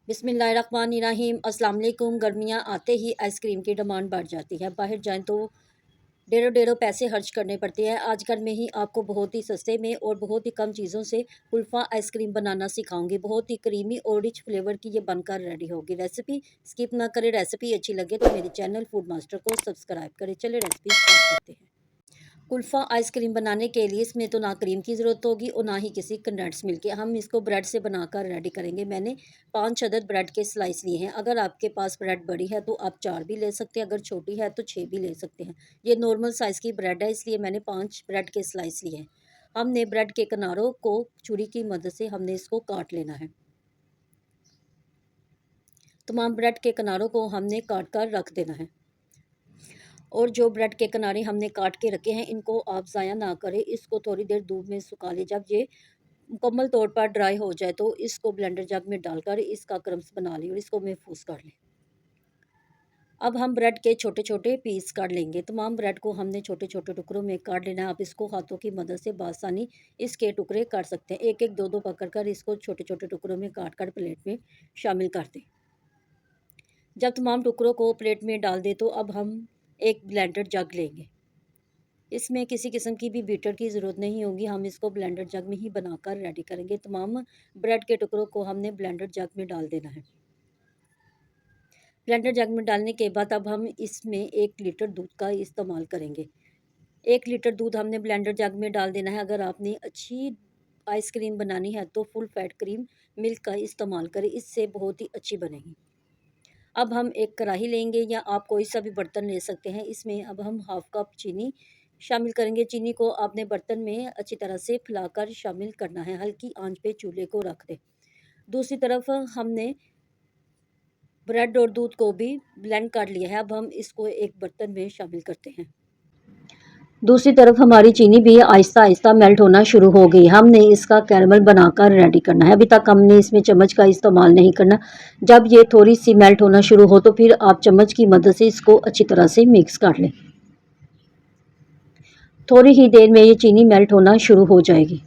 बिस्मिल्लाहिर्रहमानिर्रहीम। अस्सलाम वालेकुम। गर्मियाँ आते ही आइसक्रीम की डिमांड बढ़ जाती है। बाहर जाएं तो ढेरों ढेरों पैसे खर्च करने पड़ते हैं। आज घर में ही आपको बहुत ही सस्ते में और बहुत ही कम चीज़ों से कुल्फ़ा आइसक्रीम बनाना सिखाऊंगी। बहुत ही क्रीमी और रिच फ्लेवर की ये बनकर रेडी होगी। रेसिपी स्किप ना करें। रेसिपी अच्छी लगे तो मेरे चैनल फूड मास्टर को सब्सक्राइब करें। चलिए रेसिपी स्टार्ट करते हैं। कुल्फ़ा आइसक्रीम बनाने के लिए इसमें तो ना क्रीम की ज़रूरत होगी और ना ही किसी कंडेंस मिल्क की। हम इसको ब्रेड से बनाकर रेडी करेंगे। मैंने 5 अदद ब्रेड के स्लाइस लिए हैं। अगर आपके पास ब्रेड बड़ी है तो आप 4 भी ले सकते हैं, अगर छोटी है तो 6 भी ले सकते हैं। ये नॉर्मल साइज़ की ब्रेड है, इसलिए मैंने 5 ब्रेड के स्लाइस लिए हैं। हमने ब्रेड के किनारों को छुरी की मदद से हमने इसको काट लेना है। तमाम ब्रेड के किनारों को हमने काट कर रख देना है। और जो ब्रेड के किनारे हमने काट के रखे हैं इनको आप ज़ाया ना करें। इसको थोड़ी देर धूप में सुखा लें। जब ये मुकम्मल तौर पर ड्राई हो जाए तो इसको ब्लेंडर जग में डालकर इसका क्रम्स बना लें और इसको महफूज कर लें। अब हम ब्रेड के छोटे छोटे पीस काट लेंगे। तमाम ब्रेड को हमने छोटे छोटे टुकड़ों में काट लेना है। आप इसको हाथों की मदद से बासानी इसके टुकड़े कर सकते हैं। एक एक दो दो पकड़ कर इसको छोटे छोटे टुकड़ों में काट कर प्लेट में शामिल कर दें। जब तमाम टुकड़ों को प्लेट में डाल दें तो अब हम एक ब्लेंडर जग लेंगे। इसमें किसी किस्म की भी बीटर की ज़रूरत नहीं होगी। हम इसको ब्लेंडर जग में ही बनाकर रेडी करेंगे। तमाम ब्रेड के टुकड़ों को हमने ब्लेंडर जग में डाल देना है। ब्लेंडर जग में डालने के बाद अब हम इसमें 1 लीटर दूध का इस्तेमाल करेंगे। 1 लीटर दूध हमने ब्लेंडर जग में डाल देना है। अगर आपने अच्छी आइसक्रीम बनानी है तो फुल फैट क्रीम मिल्क का इस्तेमाल करें, इससे बहुत ही अच्छी बनेगी। अब हम एक कढ़ाई लेंगे या आप कोई सा भी बर्तन ले सकते हैं। इसमें अब हम हाफ़ कप चीनी शामिल करेंगे। चीनी को आपने बर्तन में अच्छी तरह से फैलाकर शामिल करना है। हल्की आंच पे चूल्हे को रख दें। दूसरी तरफ हमने ब्रेड और दूध को भी ब्लेंड कर लिया है। अब हम इसको एक बर्तन में शामिल करते हैं। दूसरी तरफ हमारी चीनी भी आहिस्ता आहिस्ता मेल्ट होना शुरू हो गई। हमने इसका कैरमल बनाकर रेडी करना है। अभी तक हमने इसमें चम्मच का इस्तेमाल नहीं करना। जब ये थोड़ी सी मेल्ट होना शुरू हो तो फिर आप चम्मच की मदद से इसको अच्छी तरह से मिक्स कर लें। थोड़ी ही देर में ये चीनी मेल्ट होना शुरू हो जाएगी।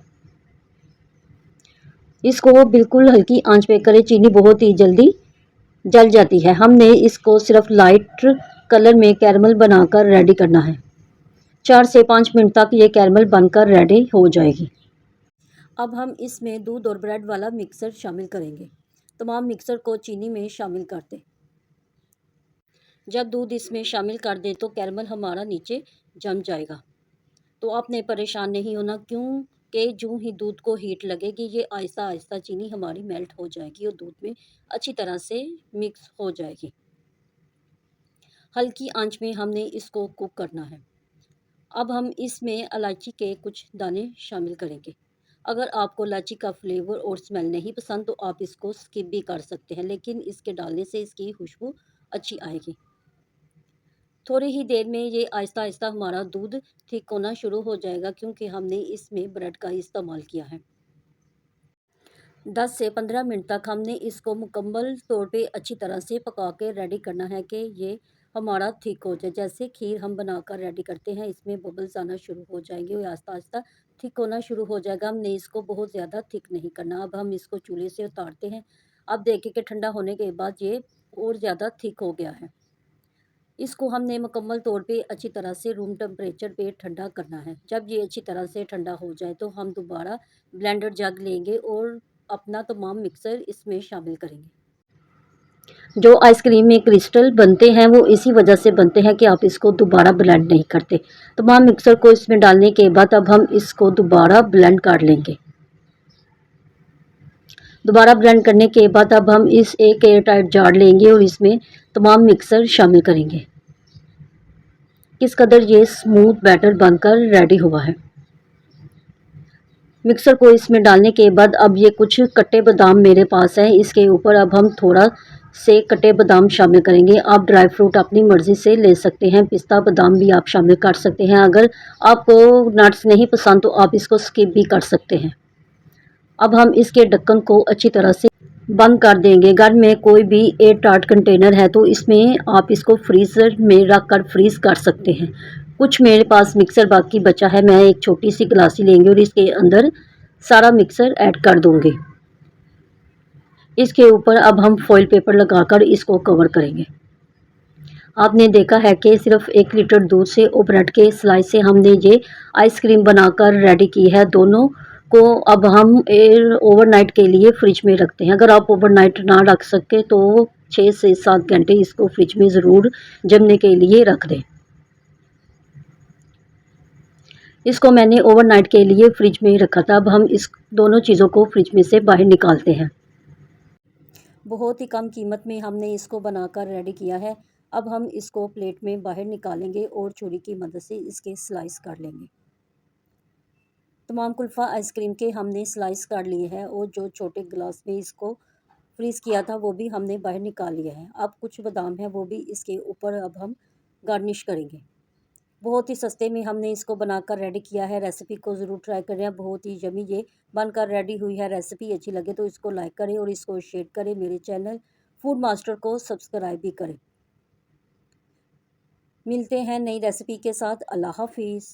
इसको बिल्कुल हल्की आंच पे करें। चीनी बहुत ही जल्दी जल जाती है। हमने इसको सिर्फ लाइट कलर में कैरमल बनाकर रेडी करना है। 4 से 5 मिनट तक ये कैरमल बनकर रेडी हो जाएगी। अब हम इसमें दूध और ब्रेड वाला मिक्सर शामिल करेंगे। तमाम मिक्सर को चीनी में शामिल कर दें। जब दूध इसमें शामिल कर दें तो कैरमल हमारा नीचे जम जाएगा। तो आपने परेशान नहीं होना, क्योंकि जो ही दूध को हीट लगेगी ये आहिस्ता आहिस्ता चीनी हमारी मेल्ट हो जाएगी और दूध में अच्छी तरह से मिक्स हो जाएगी। हल्की आंच में हमने इसको कुक करना है। अब हम इसमें इलायची के कुछ दाने शामिल करेंगे। अगर आपको इलायची का फ्लेवर और स्मेल नहीं पसंद तो आप इसको स्किप भी कर सकते हैं, लेकिन इसके डालने से इसकी खुशबू अच्छी आएगी। थोड़ी ही देर में ये आहिस्ता आहिस्ता हमारा दूध थिक होना शुरू हो जाएगा, क्योंकि हमने इसमें ब्रेड का इस्तेमाल किया है। 10 से 15 मिनट तक हमने इसको मुकम्मल तौर पे अच्छी तरह से पका के रेडी करना है कि ये हमारा थिक हो जाए। जैसे खीर हम बनाकर रेडी करते हैं, इसमें बबल्स आना शुरू हो जाएंगे और आहिस्ता आहिस्ता थिक होना शुरू हो जाएगा। हमने इसको बहुत ज़्यादा थिक नहीं करना। अब हम इसको चूल्हे से उतारते हैं। अब देखें कि ठंडा होने के बाद ये और ज़्यादा थिक हो गया है। इसको हमने मुकम्मल तौर पे अच्छी तरह से रूम टेम्परेचर पे ठंडा करना है। जब ये अच्छी तरह से ठंडा हो जाए तो हम दोबारा ब्लेंडर जग लेंगे और अपना तमाम मिक्सर इसमें शामिल करेंगे। जो आइसक्रीम में क्रिस्टल बनते हैं वो इसी वजह से बनते हैं कि आप इसको दोबारा ब्लेंड नहीं करते। तमाम मिक्सर को इसमें डालने के बाद अब हम इसको दोबारा ब्लेंड कर लेंगे। दोबारा ब्लेंड करने के बाद अब हम इस एक एयर टाइट जार लेंगे और इसमें तमाम मिक्सर शामिल करेंगे। किस कदर ये स्मूथ बैटर बनकर रेडी हुआ है। मिक्सर को इसमें डालने के बाद अब ये कुछ कटे बादाम मेरे पास है, इसके ऊपर अब हम थोड़ा से कटे बादाम शामिल करेंगे। आप ड्राई फ्रूट अपनी मर्ज़ी से ले सकते हैं। पिस्ता बादाम भी आप शामिल कर सकते हैं। अगर आपको नट्स नहीं पसंद तो आप इसको स्किप भी कर सकते हैं। अब हम इसके ढक्कन को अच्छी तरह से बंद कर देंगे। घर में कोई भी एयर टाइट कंटेनर है तो इसमें आप इसको फ्रीज़र में रख कर फ्रीज़ कर सकते हैं। कुछ मेरे पास मिक्सर बाकी बचा है, मैं एक छोटी सी गिलासी लेंगे और इसके अंदर सारा मिक्सर ऐड कर दूंगी। इसके ऊपर अब हम फॉइल पेपर लगाकर इसको कवर करेंगे। आपने देखा है कि सिर्फ 1 लीटर दूध से ओवरनाइट के स्लाइस से हमने ये आइसक्रीम बनाकर रेडी की है। दोनों को अब हम ओवरनाइट के लिए फ्रिज में रखते हैं। अगर आप ओवरनाइट ना रख सके तो 6 से 7 घंटे इसको फ्रिज में ज़रूर जमने के लिए रख दें। इसको मैंने ओवरनाइट के लिए फ्रिज में रखा था। अब हम इस दोनों चीज़ों को फ्रिज में से बाहर निकालते हैं। बहुत ही कम कीमत में हमने इसको बनाकर रेडी किया है। अब हम इसको प्लेट में बाहर निकालेंगे और छुरी की मदद से इसके स्लाइस काट लेंगे। तमाम कुल्फ़ा आइसक्रीम के हमने स्लाइस काट लिए हैं और जो छोटे गिलास में इसको फ्रीज़ किया था वो भी हमने बाहर निकाल लिया है। अब कुछ बादाम है वो भी इसके ऊपर अब हम गार्निश करेंगे। बहुत ही सस्ते में हमने इसको बनाकर रेडी किया है। रेसिपी को ज़रूर ट्राई करें। बहुत ही यम्मी ये बनकर रेडी हुई है। रेसिपी अच्छी लगे तो इसको लाइक करें और इसको शेयर करें। मेरे चैनल फूड मास्टर को सब्सक्राइब भी करें। मिलते हैं नई रेसिपी के साथ। अल्लाह हाफिज़।